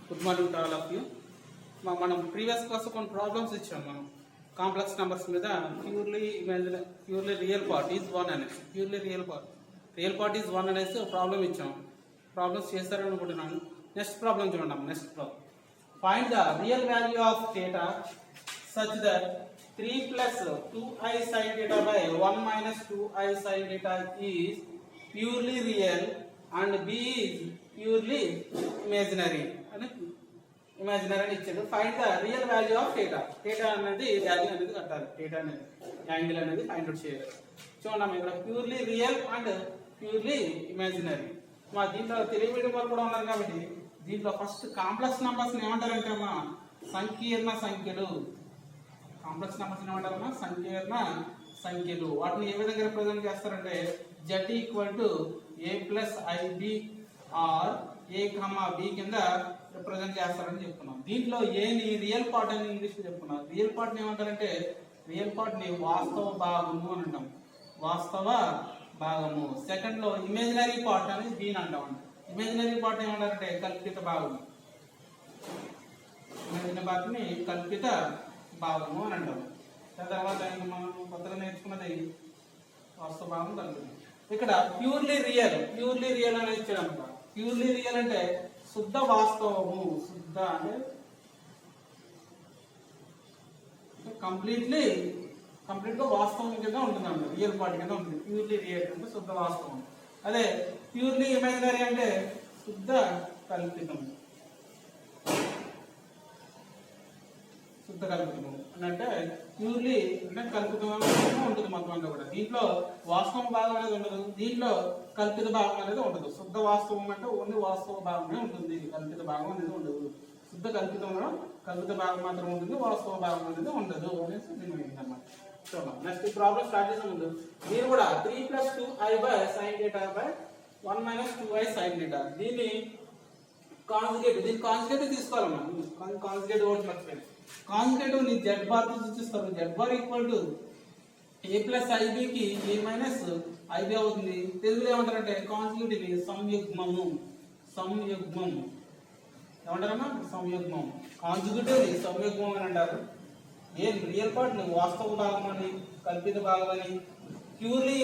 Good morning to all of you. మనం previous class కొన్ని problems ఇచ్చాం. మనం కాంప్లెక్స్ నెంబర్స్ మీద purely real part is one అనేసి, purely real part is one అనేసి ఒక ప్రాబ్లం ఇచ్చాం. ప్రాబ్లమ్స్ చేస్తారని అనుకుంటున్నాను. నెక్స్ట్ ప్రాబ్లం చూడండి. Next problem, find the real value of theta such that 3 plus 2i sin theta by 1 minus 2i sin theta is purely real and b is purely imaginary అని ఇచ్చాడు. Find the real value of theta అనేది value అనేది కట్టాలి. theta అనేది angle అనేది find out చేయాలి. చూడండి ఇక్కడ purely real and purely imaginary. మా దీంట్లో తెలుగు మీడియం వాళ్ళు కూడా ఉన్నారు కాబట్టి దీంట్లో ఫస్ట్ కాంప్లెక్స్ నెంబర్స్ ఏమంటారంటే అమ్మా సంకీర్ణ సంఖ్యలు. కాంప్లెక్స్ నెంబర్స్ ఏమంటారమ్మా సంకీర్ణ సంఖ్యలు. వాటిని ఏ విధంగా రిప్రజెంట్ చేస్తారంటే z equal to a plus i b or a comma b కింద రిప్రజెంట్ చేస్తారని చెప్తున్నాం. దీంట్లో ఏని రియల్ పార్ట్ అని ఇంగ్లీష్ లో చెప్పుకున్నాం. రియల్ పార్ట్ ని ఏమంటారంటే రియల్ పార్ట్ ని వాస్తవ భాగము అని అంటాం. వాస్తవ భాగము. సెకండ్ లో ఇమేజినరీ పార్ట్ అని దీని అంటాం. ఇమేజినరీ పార్ట్ ఏమంటారంటే కల్పిత భాగము. ఇమేజినరీ పార్ట్ ని కల్పిత భాగము అని అంటాం. తర్వాత మనం కొత్తగా నేర్చుకున్నది వాస్తవ భాగం కల్పితం. ఇక్కడ ప్యూర్లీ రియల్ అనేది ఇచ్చాడనమాట. ప్యూర్లీ రియల్ అంటే శుద్ధ వాస్తవము. శుద్ధ అంటే కంప్లీట్ గా వాస్తవం కింద ఉంటుంది అన్నమాట. రియల్ పార్ట్ కింద ఉంటుంది. ప్యూర్లీ రియల్ అంటే శుద్ధ వాస్తవం. అదే ప్యూర్లీ ఇమాజినరీ అంటే శుద్ధ కల్పితం. అని అంటే ప్యూర్లీ అంటే కల్పితం ఉంటుంది మొత్తం అంతా కూడా. దీంట్లో వాస్తవం భాగం అనేది ఉండదు, దీంట్లో కల్పిత భాగం అనేది ఉండదు. శుద్ధ వాస్తవం అంటే ఓన్లీ వాస్తవ భాగమే ఉంటుంది, కల్పిత భాగం అనేది ఉండదు. శుద్ధ కల్పితంలో కల్పిత భాగం మాత్రం ఉంటుంది, వాస్తవ భాగం అనేది ఉండదు అనేసి దీని అన్నమాట. చూద్దాం. నెక్స్ట్ ప్రాబ్లం స్టార్ట్ చేసే ముందు మీరు కూడా 3 plus 2i by sin theta by 1 minus 2i sin theta దీన్ని కాంజుగేట్ తీసుకోవాలమ్మా. కాంజుగేట్ ఒకటి మర్చిపోయింది. కాంజుగేటివ్ ని z బార్ తో సూచిస్తారు. z bar equal to a plus i b కి a మైనస్ ఐబి అవుతుంది. తెలుగులో ఏమంటారంటే కాంజుగేటివ్ ని సంయుగ్మం ఏమంటారమ్మా సంయుగ్మం. కాంజుగేటివ్ ని సంయుగ్మం అని అంటారు. ఏ రియల్ పార్ట్ ని వాస్తవ భాగం అని, కల్పిత భాగం అని, ప్యూర్లీ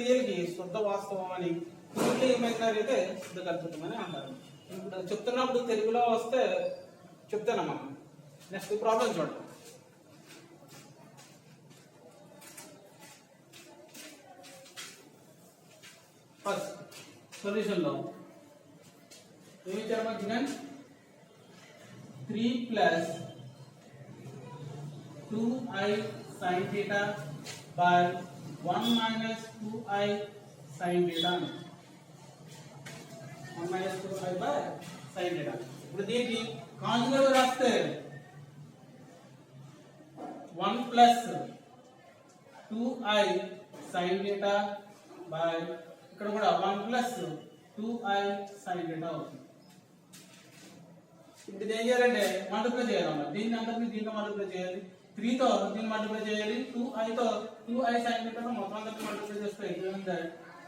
రియల్ కి శుద్ధ వాస్తవం అని, ప్యూర్లీ ఇమాజినరీ అయితే శుద్ధ కల్పితం అని అంటారు. ఇప్పుడు చెప్తున్నప్పుడు తెలుగులో వస్తే చెప్తానమ్మా. నెక్స్ట్ ప్రాబ్లం చూడండి. ఫస్ట్ సొల్యూషన్ లో ఏమి ఇచ్చారమ్మా given 3 plus 2i sin theta by 1 minus 2i sin theta 1 minus 2i by sin theta. ఇప్పుడు దీనికి కాంజుగేట్ రాస్తే 1 plus 2i sin theta by ఇక్కడ కూడా 1 plus 2i sin theta అవుతుంది. ఇప్పుడు ఏం చేయాలంటే మల్టిప్లై చేయాలన్నమాట. దీన్ని అందరినీ దీంతో మల్టిప్లై చేయాలి. 3 తో దీన్ని మల్టిప్లై చేయాలి. 2i తో 2i sin theta మొత్తం అందరినీ మల్టిప్లై చేస్తే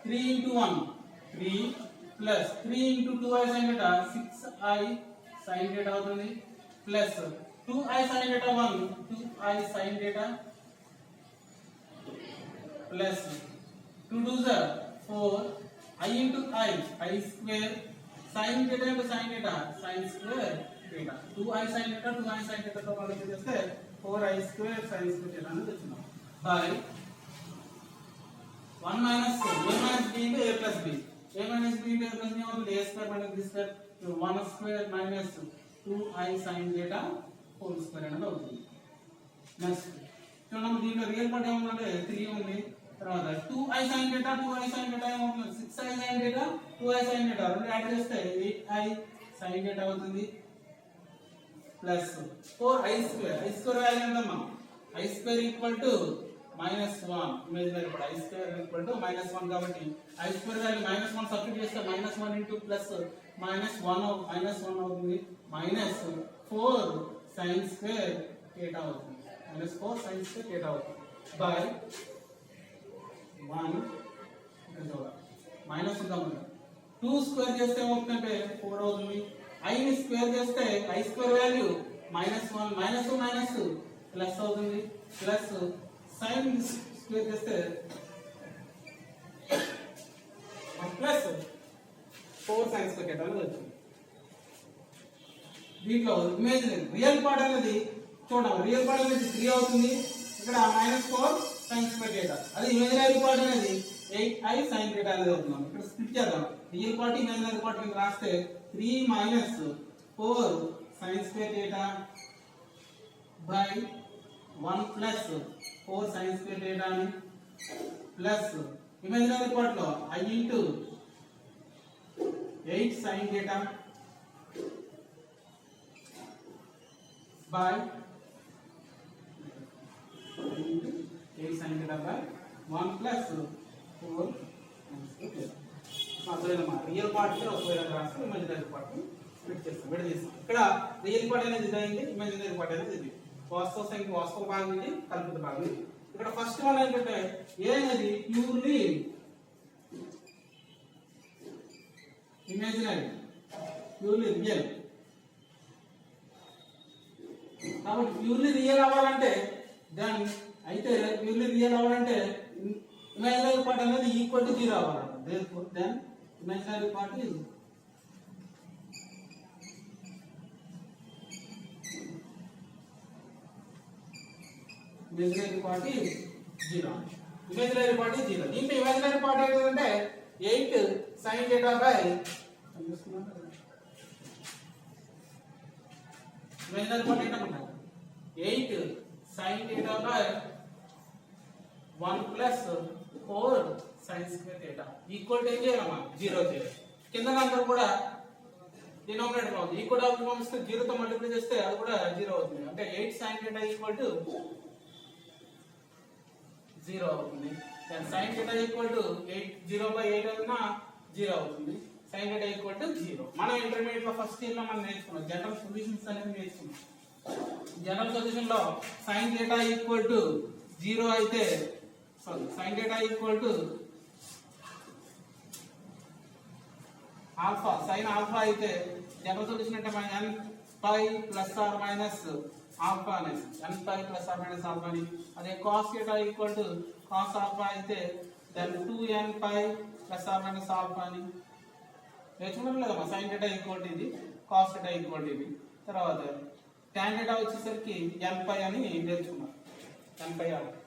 3 into 1 3 plus 3 into 2i sin theta 6i sin theta అవుతుంది. Plus 2i sin theta 1 2i sin theta plus 2 2s are 4 I into I square sin theta into sin theta sin square theta 2i sin theta 2i sin theta తో multiply చేస్తే 4i square sin square theta అని వచ్చింది. By 1 minus a minus b into a plus b a minus b into a plus b అవుతుంది. a square minus b square 1 square minus 2i sin theta whole square అనేది అవుతుంది. Next చూడండి దీంట్లో real part ఏముందంటే 3 ఉంది. తర్వాత 2i sin theta ఏమవుతుంది 6i sin theta 2i sin theta రెండు యాడ్ చేస్తే 8i sin theta అవుతుంది. ప్లస్ 4i square వాల్యూ ఎంతమ్మా i square equal to -1 imaginary part i square equal to -1 కాబట్టి i square వాల్యూ -1 సబ్స్టిట్యూట్ చేస్తే -1 into plus -1 అవుతుంది. -4 sin square theta అవుతుంది. -4 sin square theta అవుతుంది. By 1 ఇక్కడ చూడాలి మైనస్ ఉందా 2 స్క్వేర్ చేస్తే ఏమవుతుందంటే 4 అవుతుంది. ఐ ని స్క్వేర్ చేస్తే I square value -1 minus plus అవుతుంది ప్లస్ సైన్ స్క్వేర్ చేస్తే ప్లస్ 4 సైన్ స్క్వేర్ థీటా అనేది వచ్చింది. దీంట్లో ఇమేజినరీ రియల్ పార్ట్ అనేది చూడండి, రియల్ పార్ట్ అనేది 3 అవుతుంది, ఇక్కడ -4 సైన్ స్క్వేర్ థీటా. అది ఇమేజినరీ పార్ట్ అనేది 8i sin θ అనేది అవుతుంది. ఇక్కడ స్ప్లిట్ చేద్దాం. రియల్ పార్ట్ ఇమేజినరీ పార్ట్ కింద రాస్తే 3 - 4 sin square θ by 1 plus 4 sin square θ అని ప్లస్ ఇమేజినరీ పార్ట్ లో i into 8 sin θ by 8 sin θ by 1 plus 4 అర్థమైందమ్మా. రియల్ పార్ట్ ఒకవేళ రాస్తే ఇమేజినరీ పార్ట్ స్ప్లిట్ చేస్తాం, విడదీస్తాం. ఇక్కడ రియల్ పార్ట్ అనేది ఇది అయింది, ఇమేజినరీ పార్ట్ అనేది ఇది. వాస్తవ సంఖ్య వాస్తవ భాగం ఇది, కల్పిత భాగం ఇది. ఇక్కడ ఫస్ట్ వన్ ఏంటంటే ఏ అనేది ప్యూర్లీ ఇమేజినరీ, ప్యూర్లీ రియల్. కాబట్టి ప్యూర్లీ రియల్ అవ్వాలంటే దాని అయితే ప్యూర్లీ రియల్ అవ్వాలంటే ఇమాజినరీ పార్ట్ అనేది equal to 0 అవ్వాలంట. therefore then imaginary part is imaginary part is 0. Imaginary part is 0. దీంట్లో imaginary part ఏంటంటే 8 sin θ బై imaginary part ఏంటంటే 8 sin θ by 1 plus 4 sin square θ equal to ఏం చేయాలమ్మా 0 చేయాలి. కింద నంబర్ కూడా డినామినేటర్ అవుతుంది. ఈక్వల్ ఆఫ్ పంపిస్తే 0 తో మల్టిప్లై చేస్తే అది కూడా 0 అవుతుంది. అంటే 8 sin θ ఈక్వల్ టు 0 అవుతుంది. Then sin θ equal to 0 by 8 అయినా 0 అవుతుంది. sin θ equal to 0. మనం ఇంటర్మీడియట్ లో ఫస్ట్ ఇయర్ లో మనం నేర్చుకున్నాం జనరల్ సొల్యూషన్స్ అనేది నేర్చుకున్నాం. జనరల్ సొల్యూషన్ లో sin θ ఈక్వల్ టు 0 అయితే sin θ equal to alpha, sin alpha అయితే జనరల్ సొల్యూషన్ అంటే మనం n pi plus or minus alpha అనేసి n pi plus or minus alpha అని. అదే cos θ equal to cos alpha అయితే then 2n pi plus or minus alpha అని నేర్చుకున్నాం లేదమ్మా. sin θ ఈక్వల్ టు ఇది, cos θ ఈక్వల్ టు ఇది. తర్వాత tan θ వచ్చేసరికి n పై అని నేర్చుకున్నాం, n పై ఆల్ఫా.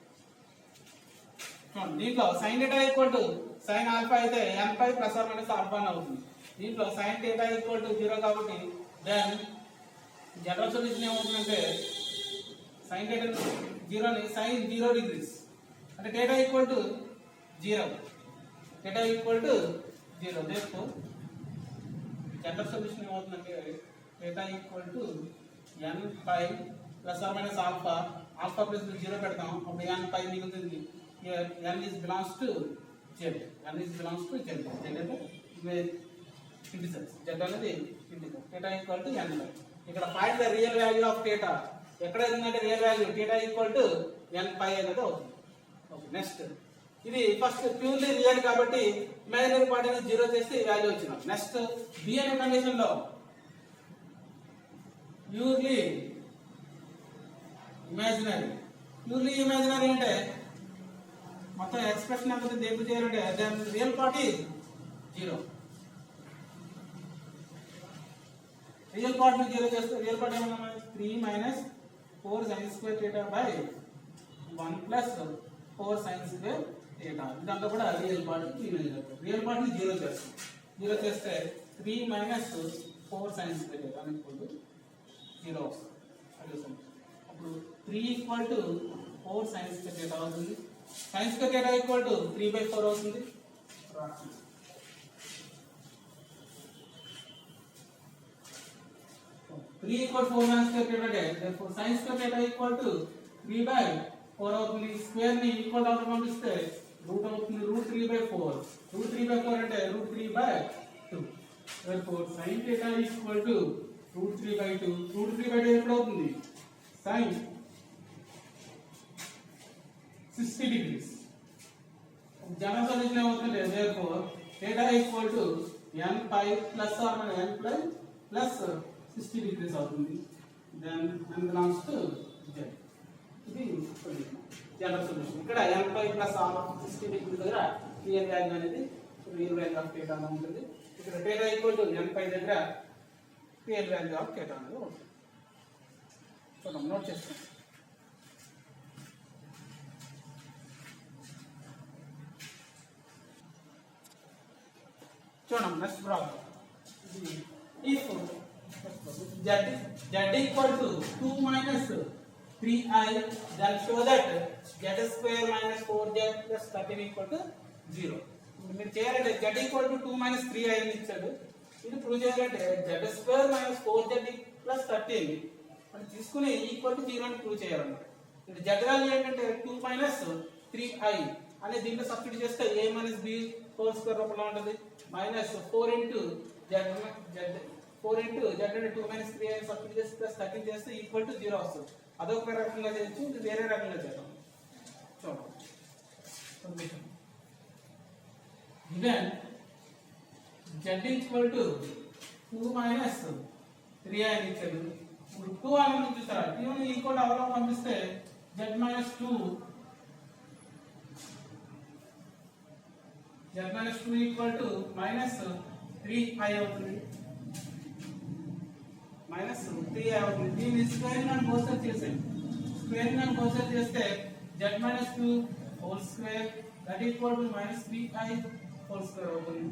దీంట్లో sin θ equal to sin alpha అయితే n pi plus or minus alpha అని అవుతుంది. దీంట్లో sin θ ఈక్వల్ టు 0 కాబట్టి దెన్ జనరల్ సొల్యూషన్ ఏమవుతుందంటే sin θ 0 ని sin 0 డిగ్రీస్ అంటే θ equal to 0, θ equal to 0. therefore general solution ఏమవుతుందంటే θ equal to n pi plus or minus alpha, alpha plus 0 పెడతాం అప్పుడు n పై మిగులుతుంది. n is belongs to z, n is belongs to z. z అంటే integers, z అనేది integer. θ equal to n. ఇక్కడ find the real value of θ ఎక్కడ ఉందంటే real value θ equal to n pi అనేది అవుతుంది. ఓకే, నెక్స్ట్ ఇది first purely real కాబట్టి imaginary part అనేది 0 చేస్తే ఈ వాల్యూ వచ్చింది. నెక్స్ట్ బి అనే కండిషన్ లో ప్యూర్లీ ఇమాజినరీ, ప్యూర్లీ ఇమాజినరీ అంటే మొత్తం ఎక్స్ప్రెషన్ ఎంత దేనికి చేయాలంటే then real part is 0. Real part ని 0 చేస్తే రియల్ పార్ట్ ఏమన్నా 3 - 4 sin square θ by 1 plus 4 sin square θ. ఇదంతా కూడా రియల్ పార్ట్ కి రియల్ పార్ట్ ని 0 చేస్తాం. 0 చేస్తే 3 - 4 sin స్క్వేర్ θ ఈక్వల్ టు 0 వస్తుంది. అప్పుడు 3 ఈక్వల్ టు 4 sin స్క్వేర్ θ అవుతుంది. sin స్క్వేర్ θ ఈక్వల్ టు 3/4 అవుతుంది. 3 ఈక్వల్ 4 sin స్క్వేర్ θ అంటే therefore sin square θ equal to 3/4 అవుతుంది. స్క్వేర్ ని ఈక్వల్ అవుట్ పంపిస్తే రూట్ అవుతుంది, √3/4. √3/4 అంటే √3/2. therefore sin θ equal to √3/2. √3/2 ఎప్పుడు అవుతుంది sin 60 degrees. జనరల్ సొల్యూషన్ ఏమవుతుంది therefore θ equal to n pi plus or minus n plus plus 60 degrees అవుతుంది. Then n belongs to z. ఇది జనరల్ సొల్యూషన్. ఇక్కడ n5 ప్లస్ r 60 డిగ్రీ దగ్గర real value అనేది real value of θ ఉంటుంది. ఇక్కడ θ equal to n5 దగ్గర real value of θ అనేది ఉంటుంది. చూద్దాం, నోట్ చేస్తాం. చూడండి next problem. If z equal to 2 minus 3i, then show that z square minus 4z plus 13 equal to 0. మీరు చేయాలంటే z equal to 2 minus 3i అని ఇచ్చాడు. ఇది ప్రూవ్ చేయాలంటే z square minus 4z plus 13 అని తీసుకుని ఈక్వల్ టు 0 అని prove చేయాలన్నమాట. ఇది z వాల్యూ ఏంటంటే 2 minus 3i అనే దీంట్లో సబ్స్టిట్యూట్ చేస్తే a minus b whole square రూపంలో ఉంటుంది. మైనస్ 4 into z అంటే 2 minus 3 అని సబ్స్టిట్యూట్ చేస్తే ప్లస్ 13 చేస్తే ఈక్వల్ టు 0 వస్తుంది. అదొక రకంగా చేయొచ్చు, ఇది వేరే రకంగా చేద్దాం. చూడండి, given z equal to 2 minus 3 అని ఇచ్చాడు. ఇప్పుడు 2 అని చూస్తారా, 2 ని ఈక్వల్ అవలో పంపిస్తే z minus 2 equal to minus 3i అవుతుంది. మైనస్ 3i అవుతుంది. దీన్ని స్క్వేరింగ్ అని బోల్సర్ చేసాం. స్క్వేరింగ్ అని బోల్సర్ చేస్తే z minus 2 whole square that equal to minus 3i whole square అవుతుంది.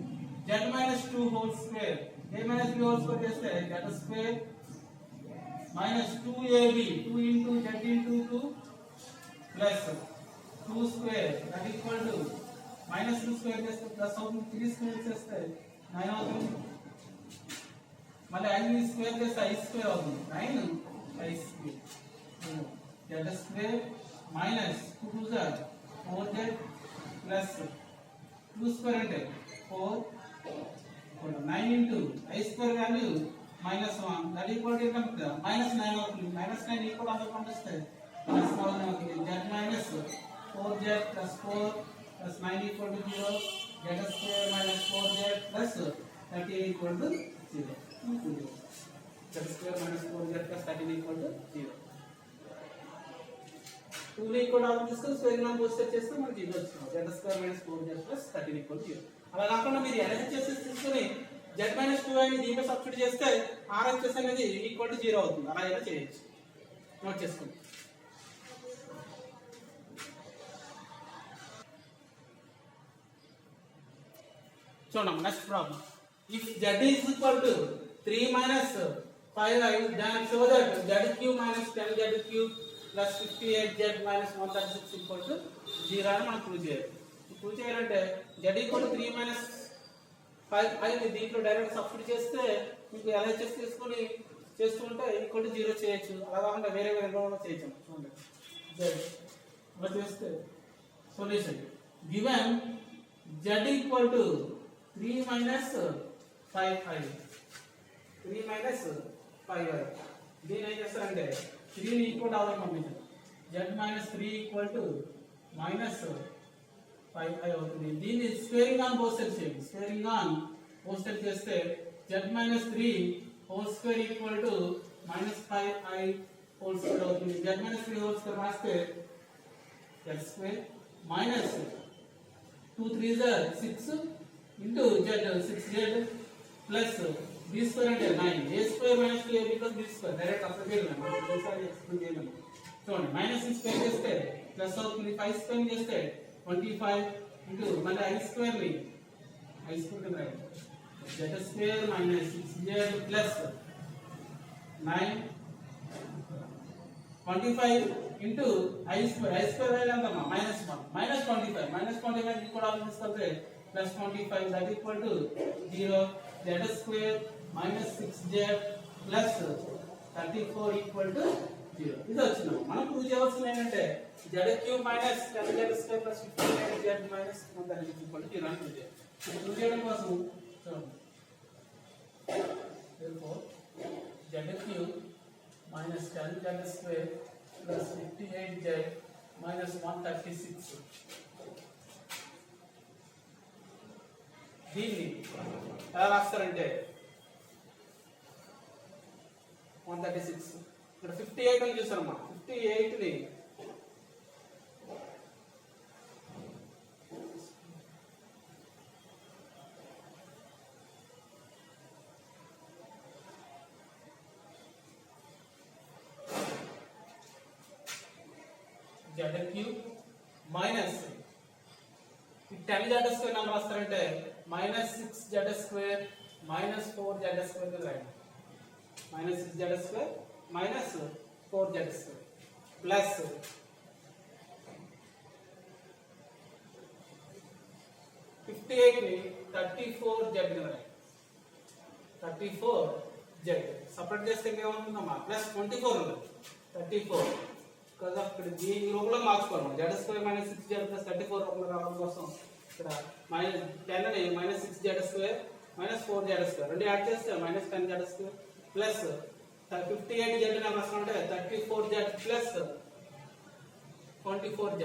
z minus 2 whole square a minus b whole square చేస్తే z square minus 2ab 2 into z into 2 plus 2 square that equal to minus 2 square చేస్తే plus అవుతుంది. 3 square చేస్తే 9 అవుతుంది. మళ్ళీ i square చేస్తే i square అవుతుంది. 9i square z square minus 2 z 4z plus 2 square అంటే 4 9 into i square value minus 1 that equal to minus 9 అవుతుంది. Minus 9 equal అందరూ పంపిస్తే ప్లస్ 9 అవుతుంది. z minus 4z plus 4 plus 9 equal to 0, z square minus 4z plus 13 equal to 0. Z square minus 4z plus 13 equal to 0. 2 ని equal of తీసుకొని square ని post చేస్తే మనకి ఇది వస్తుంది. z square minus 4z plus 13 equal to 0. అలా కాకుండా మీరు LHS తీసుకొని z minus 2i ని దీంట్లో సబ్స్టిట్యూట్ చేస్తే RHS అనేది ఈక్వల్ టు 0 అవుతుంది. అలా అయినా చేయొచ్చు. నోట్ చేసుకోండి. చూడండి next problem. If z is equal to 3 minus 5i, then show that z cube minus 10z cube plus 58z minus 136 equal to 0 అని మనం ప్రూవ్ చేయాలి. ప్రూవ్ చేయాలంటే z equal to 3 minus 5i ని దీంట్లో డైరెక్ట్ సబ్స్టిట్యూట్ చేస్తే మీకు LHS తీసుకొని చేస్తుంటే ఈక్వల్ టు 0 చేయొచ్చు. అలా కాకుండా వేరే వేరే రూపంలో చేయొచ్చు. చూడండి z అలా చేస్తే solution given z equal to 3 minus 5i 3 minus 5i దీని ఏం చేస్తారంటే 3 ని ఈక్వల్ అవడం పంపించారు. z minus 3 equal to minus 5i అవుతుంది. దీన్ని స్క్వేరింగ్ ఆన్ బోత్ సైడ్స్ చేయండి. స్క్వేరింగ్ ఆన్ బోత్ సైడ్స్ చేస్తే z minus 3 whole square equal to minus 5i whole square అవుతుంది. z minus 3 హోల్ స్క్వేర్ రాస్తే z square minus 2 3 6 into z 6z plus b square అంటే 9 a square minus 2ab plus b square direct apply చేయాలి. మనం ఒకసారి explain చేయాలి. చూడండి minus square చేస్తే plus అవుతుంది. 5 స్క్వేర్ చేస్తే 25 into మళ్ళీ i స్క్వేర్ ని i స్క్వేర్ ని రాయాలి. z square minus 6z plus 9 25 into i square value ఎంత మైనస్ 1 మైనస్ 25 ఈక్వల్ ఆఫ్ తీసుకుంటే plus 25 that equal to 0. Z square minus 6z plus 34 equal to 0. ఇది వచ్చింది. మనం ప్రూవ్ చేయవలసింది ఏంటంటే z cube minus 10z square plus 15z minus 1 equal to 0 అని prove చేయాలి. Prove చేయడం కోసం చూడండి. therefore z cube minus 10z square plus 58z minus 136 దీన్ని ఎలా రాస్తారంటే 136. ఇక్కడ 58 అని చూసారమ్మా. 58 ని z cube minus 10 z square number రాస్తారంటే -6z స్క్వేర్ -4z స్క్వేర్ కింద రాయండి. -6z square -4z square plus 58 ని 34z కింద రాయండి. 34z సపరేట్ చేస్తే ఏమవుతుందమ్మా ప్లస్ 24 ఉంది. 34 బికాజ్ ఆఫ్ ఇక్కడ ఈ రూపంలో మార్చుకోవాలి. z స్క్వేర్ -6z ప్లస్ 34 రూపంలో రావడం కోసం ఇక్కడ -10 ని -6z స్క్వేర్ -4z స్క్వేర్ రెండు యాడ్ చేస్తే -10z square plus 58z number రాసుకుంటే 34z ప్లస్ 24z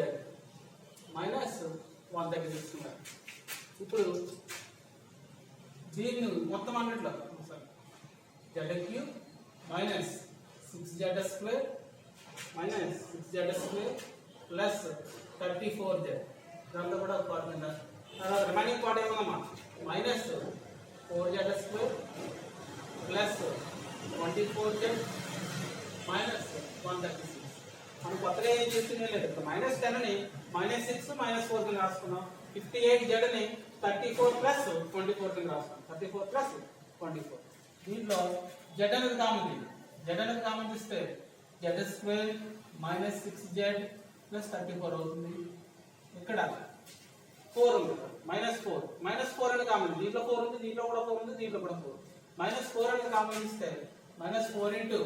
మైనస్ 136. ఇప్పుడు దీన్ని మొత్తం అన్నిట్లో z cube minus 6z square -6z square plus 34z దాంట్లో కూడా ఒక పార్ట్ ఉందా. తర్వాత రిమైనింగ్ పార్ట్ ఏమన్నా -4z square plus 24z minus 136. మనం కొత్తగా ఏం చేస్తుందే లేదు. -10 ని -6 -4 కింద రాసుకున్నాం. 58z ని 34 ప్లస్ 24 కింద రాసుకున్నాం. 34 ప్లస్ 24. దీంట్లో z అనేది కామన్. z అనేది కామన్ తీస్తే z స్క్వేర్ -6z ప్లస్ 34 అవుతుంది. ఇక్కడ 4 ఉంది. -4 అనేది కామన్. దీంట్లో 4 ఉంది, దీంట్లో కూడా 4 ఉంది, దీంట్లో కూడా 4. -4 అనేది కామన్ ఇస్తే -4 ఇంటూ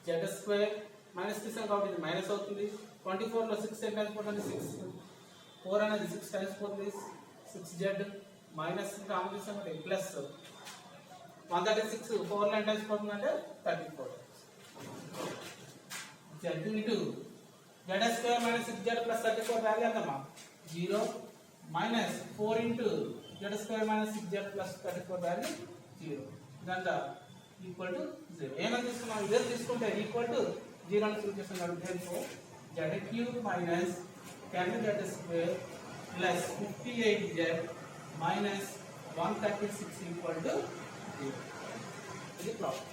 z స్క్వేర్ మైనస్ తీసాం కాబట్టి ఇది మైనస్ అవుతుంది. 24 లో 6 ఎంత అయిపోతుంది 6. 4 అనేది 6 టైమ్స్ పోతుంది 6z మైనస్ కామన్ తీసాం కాబట్టి ప్లస్ 136 4 లో ఎంత అయిపోతుంది అంటే 34. z into z square -6z plus 34 value ఎంతమ్మా 0 minus 4 into z square -6z plus 34 value 0. ఇదంతా ఈక్వల్ టు 0. ఏమని తీసుకున్నాం ఇదే తీసుకుంటే ఈక్వల్ టు 0 అని ప్రూవ్ చేస్తాం కాబట్టి z cube minus 10z square plus 58z minus 136 equal to 0. ఇది ప్రాబ్లం.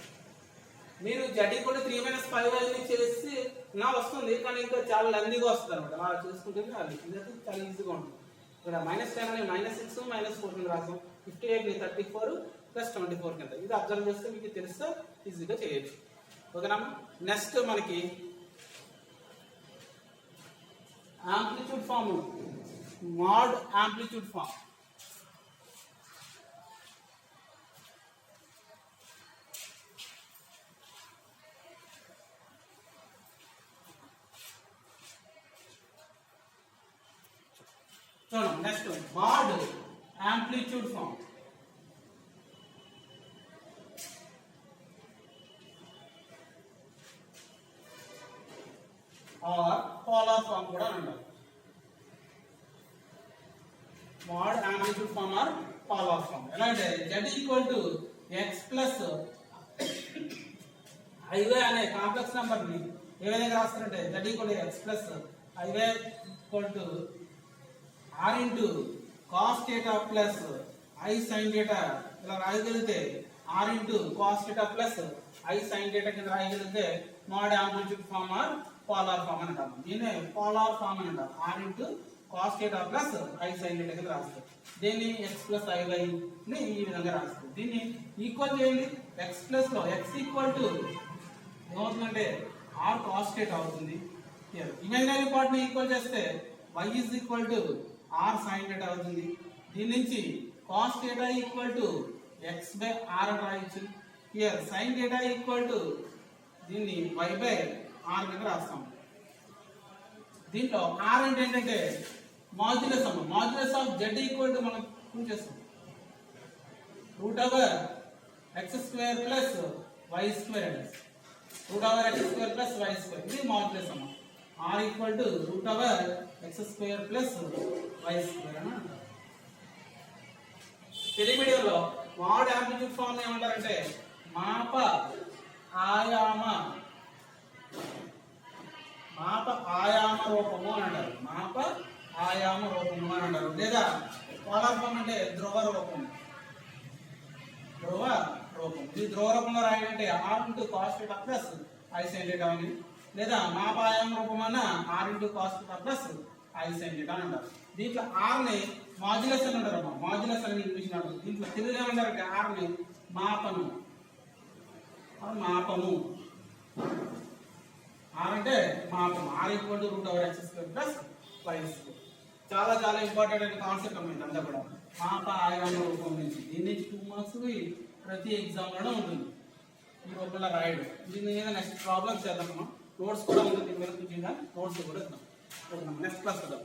మీరు z ఈక్వల్ టు 3 - 5 వాల్యూ చేసి నా వస్తుంది, కానీ ఇంకా చాలా లెందీగా వస్తుంది అనమాట. అలా చేసుకుంటే అది చాలా ఈజీగా ఉంటుంది. ఇక్కడ -10 అని -6 -4 కింద రాసాం. 58 ని 34 ప్లస్ 24 కింద. ఇది అబ్జర్వ్ చేస్తే మీకు తెలిస్తే ఈజీగా చేయొచ్చు. ఓకేనా. నెక్స్ట్ మనకి amplitude form, mod amplitude form. చూడండి next mod amplitude form or polar form కూడా అంటారు. Mod amplitude form or polar form ఎలా అంటే z equal to x plus i y అనే కాంప్లెక్స్ నెంబర్ ని ఏ విధంగా రాస్తారంటే z equal to x plus i y equal to r into cos theta plus i sin theta ఇలా రాయగలిగితే r into cos theta plus i sin theta కింద రాయగలిగితే mod amplitude form or polar form అని అంటాం. దీన్ని పోలార్ ఫామ్ అని అంటాం. r into cos theta plus i sin theta కింద రాస్తారు. దీన్ని x ప్లస్ i y ని ఈ విధంగా రాస్తారు. దీన్ని ఈక్వల్ చేయండి. x ప్లస్ లో x ఈక్వల్ టు ఏమవుతుందంటే r cos theta అవుతుంది. ఇమాజినరీ పార్ట్ ని ఈక్వల్ చేస్తే y is equal to r sin theta అవుతుంది. దీని నుంచి cos theta equal to x by r అని రాయొచ్చు. Here sin theta equal to దీన్ని y బై r కింద రాస్తాం. దీంట్లో r అంటే ఏంటంటే మాడ్యులస్ అమ్మ. Modulus of z equal to మనం ప్రూవ్ చేస్తాం root over x square plus y square అని. Root over x square plus y square ఇది మాడ్యులస్ అమ్మ. r equal to root over x square plus y square అని అంటారు. తెలుగు మీడియంలో mode amplitude form ఏమంటారంటే మాప ఆయామ మాప ఆయామ రూపము అని అంటారు. మాప ఆయామ రూపము అని అంటారు. లేదా పోలార్ ఫామ్ అంటే ధ్రువ రూపం. ధ్రువ రూపం ఇది ధ్రువ రూపంలో రాయాలంటే r into cos theta plus i sin θ అని, లేదా మాప ఆయామ రూపం అన్న r into cos theta plus i sin θ అని అంటారు. దీంట్లో r ని మాడ్యులస్ అని అంటారు. మాడ్యులస్ అని ఇంగ్లీష్ అంటారు. దీంట్లో తెలుగు ఏమంటారంటే r ని మాపను, మాపము. r అంటే మాపము. r equal to root over x square plus y square. చాలా చాలా ఇంపార్టెంట్ అయిన కాన్సెప్ట్ అన్నమాట అంతా కూడా. మాప ఆయామ రూపం నుంచి దీని నుంచి 2 మార్క్స్ ప్రతి ఎగ్జామ్ లోనే ఉంటుంది. ఈ రూపంలో రాయడం. దీని మీద నెక్స్ట్ ప్రాబ్లమ్స్ చేద్దాం మనం. నోట్స్ కూడా ఉంటుంది. దీని మీద నోట్స్ కూడా ఇద్దాం. నెక్స్ట్ క్లాస్ చూద్దాం.